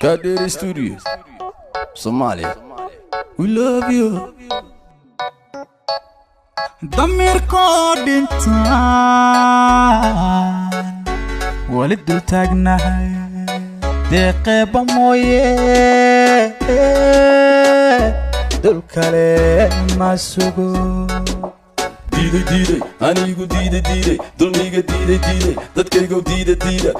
Kadiri Studios, Somalia. We love you. ضمير كودنتان ولد تاجناها دقيقة مويه دول كلام ما سوقو Diiday, anigu diiday, dulmiga diiday, dadkaygu diiday.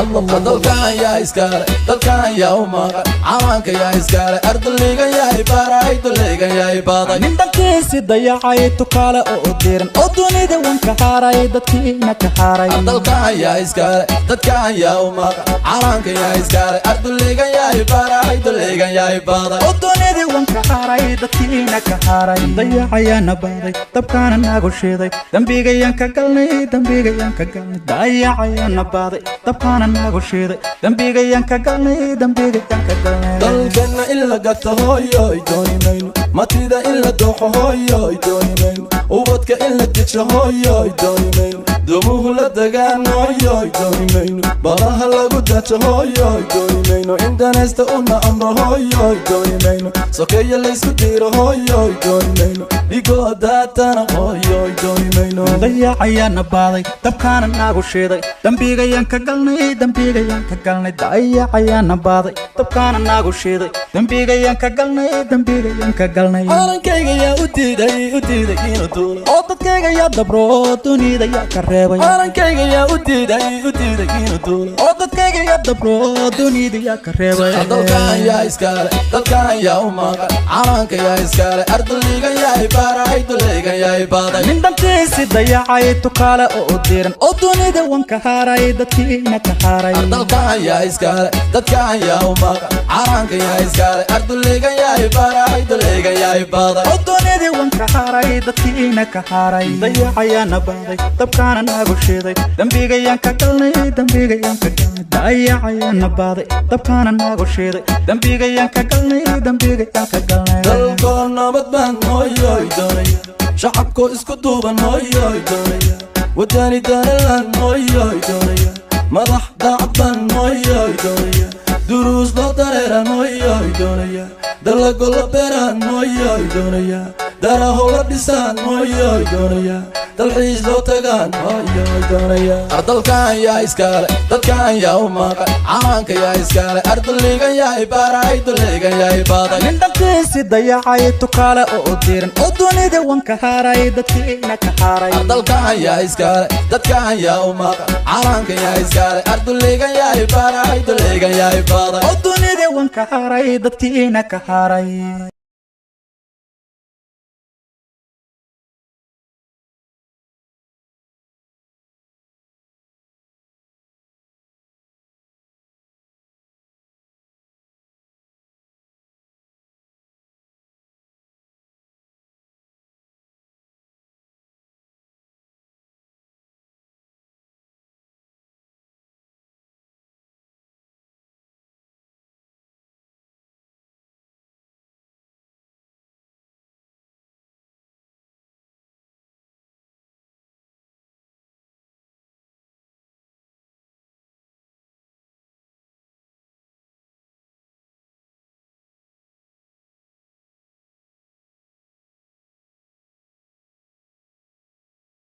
Allah dalkan yaa iskale, dalkan yaa u maqan, calanka yaa iskale, ardayga yaa ibaray, dulayga yaa ibaday. nin dankiisi dayacay tukaale oo diran oo dunida wanka haray dadkiina ka haray. Dalkan yaa iskale, dadkan yaa u maqan, calanka yaa iskale, ardayga yaa ibaray, dulayga yaa ibaday. oo dunida wanka haray dadkiina ka haray. dayacayana baday dabkaana nagu shiday dambigayan ka galnay dayacayana baday dabkaana nagu shiday dambigayan ka galnay dalkana illa gata hooyo dooni mayno matida illa dooxo hooyo dooni mayno ubadka illa digsho hooyo dooni mayno dumuhu la dagaan hooyo dooni mayno balaha lagu dajo hooyo dooni mayno indanaysta una amro hooyo dooni mayno sokeeya laysku diiro hooyo dooni mayno dhigoo daatana hooyo dooni mayno dayacayana baday dabkaana nagu shiday dambigayan ka galnay dayacayana baday dabkaana nagu shiday dambigayan ka galnay calankayga yaa u diiday inuu duulo oo dadkayga yaa dabro dunida yaa ka reebay calankayga yaa u diiday inuu duulo oo dadkayga yaa dabro dunida yaa ka reebay. dalkan yaa iskale, dalkan yaa u maqan, calanka yaa iskale, ardayga yaa ibaray, dulayga yaa ibaday. nin dankiisi dayacay tukaale oo diran oo dunida wanka haray dadkiina ka haray. dalkan yaa iskale, dadkan yaa u maqan, calanka yaa iskale, ardayga yaa ibaray, dulayga yaa ibaday. oo dunida wanka haray dadkiina ka haray. dayacayana baday dabkaana nagu shiday dambigayan ka galnay dayacayana baday dabkaana nagu shiday dambigayan ka galnay dalkoo nabad baan hooyo doonaya shacabkoo isku duuban hooyo doonaya wadani danalan hooyo doonaya madax daacad baan hooyo doonaya duruus loo dareeran hooyo doonaya dalago la beeraan hooyo doonaya daraho la dhisaan hooyo doonaya dalxiis loo tagaan hooyo doonaya. dalkan yaa iskale, dadkan yaa u maqan, calanka yaa iskale, ardayga yaa ibaray, dulayga yaa ibaday. nin dankiisi dayacay tukaale oo diran oo dunida wanka haray dadkiina ka haray. dalkan yaa iskale, dadkan yaa u maqan, calanka yaa iskale, ardayga yaa ibaray, dulayga yaa ibaday. oo dunida wanka haray dadkiina ka haray.